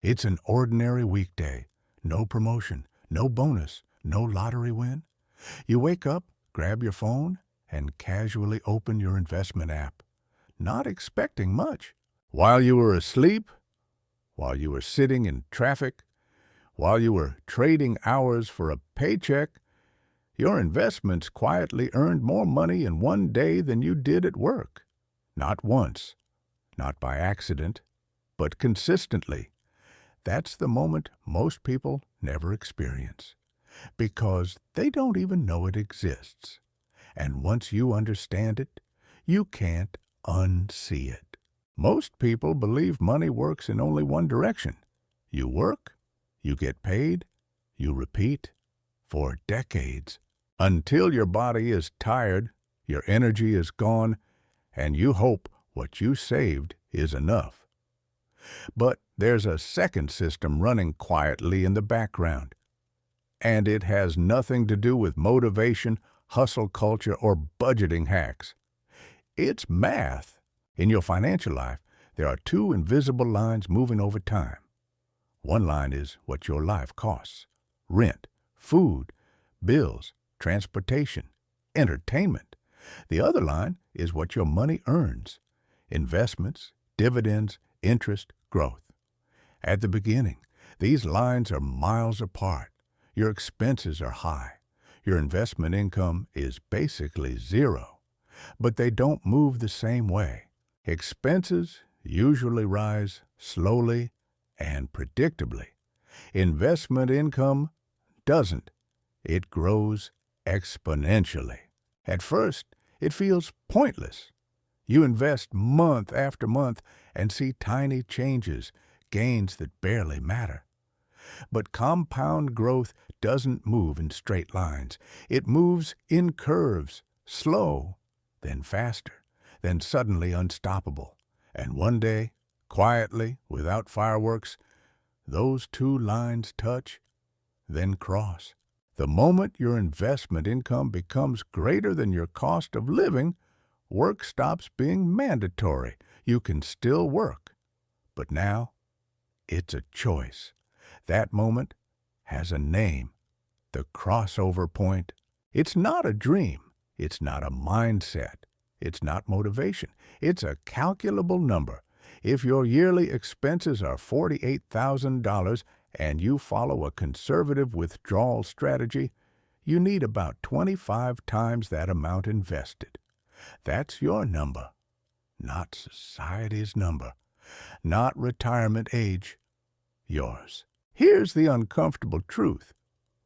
It's an ordinary weekday. No promotion, no bonus, no lottery win. You wake up, grab your phone, and casually open your investment app, not expecting much. While you were asleep, while you were sitting in traffic, while you were trading hours for a paycheck, your investments quietly earned more money in one day than you did at work. Not once, not by accident, but consistently. That's the moment most people never experience, because they don't even know it exists. And once you understand it, you can't unsee it. Most people believe money works in only one direction. You work, you get paid, you repeat for decades, until your body is tired, your energy is gone, and you hope what you saved is enough. But there's a second system running quietly in the background, and it has nothing to do with motivation, hustle culture, or budgeting hacks. It's math. In your financial life, there are two invisible lines moving over time. One line is what your life costs: rent, food, bills, transportation, entertainment. The other line is what your money earns: investments, dividends, interest, growth. At the beginning, these lines are miles apart. Your expenses are high. Your investment income is basically zero. But they don't move the same way. Expenses usually rise slowly and predictably. Investment income doesn't. It grows exponentially. At first, it feels pointless. You invest month after month and see tiny changes, gains that barely matter. But compound growth doesn't move in straight lines. It moves in curves, slow, then faster, then suddenly unstoppable. And one day, quietly, without fireworks, those two lines touch, then cross. The moment your investment income becomes greater than your cost of living, work stops being mandatory. You can still work, but now it's a choice. That moment has a name: the crossover point. It's not a dream. It's not a mindset. It's not motivation. It's a calculable number. If your yearly expenses are $48,000 and you follow a conservative withdrawal strategy, you need about 25 times that amount invested. That's your number, not society's number, not retirement age, yours. Here's the uncomfortable truth.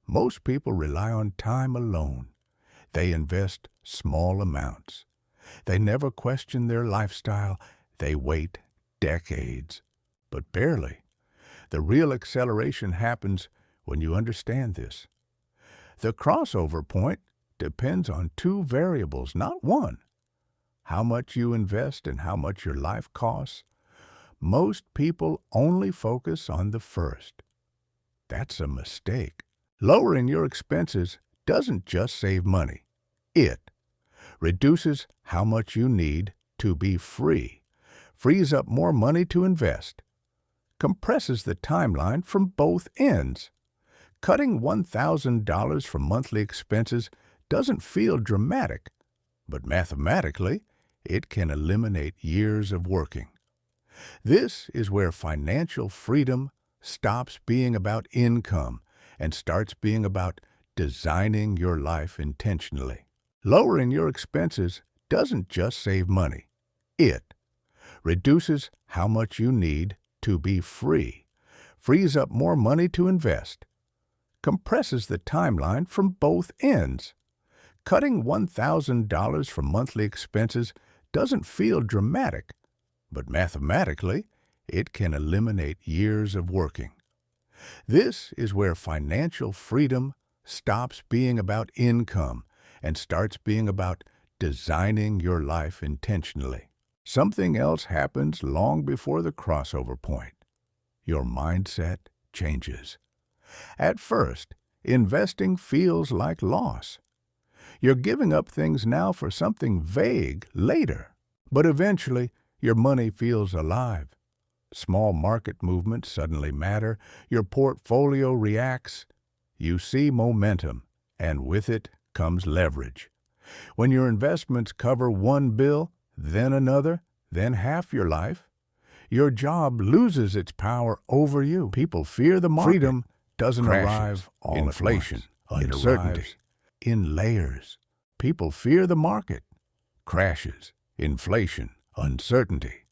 Most people rely on time alone. They invest small amounts. They never question their lifestyle. They wait decades, but barely. The real acceleration happens when you understand this. The crossover point depends on two variables, not one: how much you invest and how much your life costs. Most people only focus on the first. That's a mistake. Lowering your expenses doesn't just save money. It reduces how much you need to be free, frees up more money to invest, compresses the timeline from both ends. Cutting $1,000 from monthly expenses doesn't feel dramatic, but mathematically, it can eliminate years of working. This is where financial freedom stops being about income and starts being about designing your life intentionally. Lowering your expenses doesn't just save money. It reduces how much you need to be free, frees up more money to invest, compresses the timeline from both ends. Cutting $1,000 from monthly expenses doesn't feel dramatic, but mathematically, it can eliminate years of working. This is where financial freedom stops being about income and starts being about designing your life intentionally. Something else happens long before the crossover point. Your mindset changes. At first, investing feels like loss. You're giving up things now for something vague later. But eventually, your money feels alive, Small market movements suddenly matter. Your portfolio reacts. You see momentum, and with it comes leverage. When your investments cover one bill, then another, then half your life, your job loses its power over you. People fear the market. Freedom doesn't arrive all inflation, at once. Uncertainty, in layers. People fear the market. Crashes, inflation, uncertainty.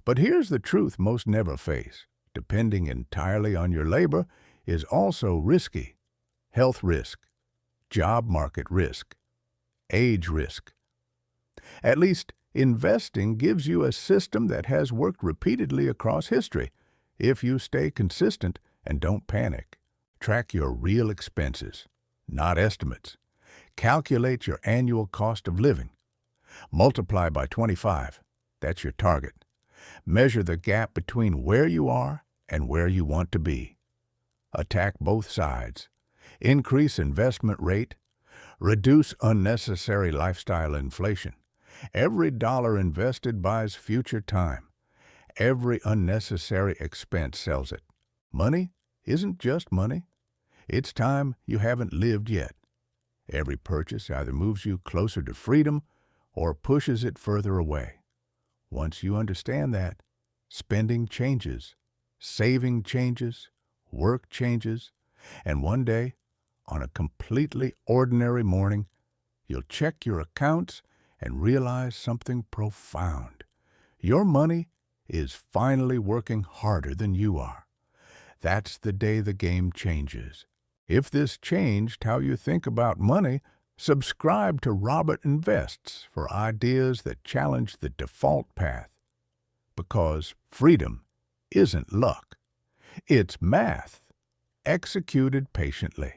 But here's the truth most never face. Depending entirely on your labor is also risky. Health risk, job market risk, age risk. At least, investing gives you a system that has worked repeatedly across history if you stay consistent and don't panic. Track your real expenses, not estimates. Calculate your annual cost of living. Multiply by 25. That's your target. Measure the gap between where you are and where you want to be. Attack both sides. Increase investment rate. Reduce unnecessary lifestyle inflation. Every dollar invested buys future time. Every unnecessary expense sells it. Money isn't just money. It's time you haven't lived yet. Every purchase either moves you closer to freedom or pushes it further away. Once you understand that, spending changes, saving changes, work changes, and one day, on a completely ordinary morning, you'll check your accounts and realize something profound. Your money is finally working harder than you are. That's the day the game changes. If this changed how you think about money, subscribe to Robert Invests for ideas that challenge the default path. Because freedom isn't luck. It's math, executed patiently.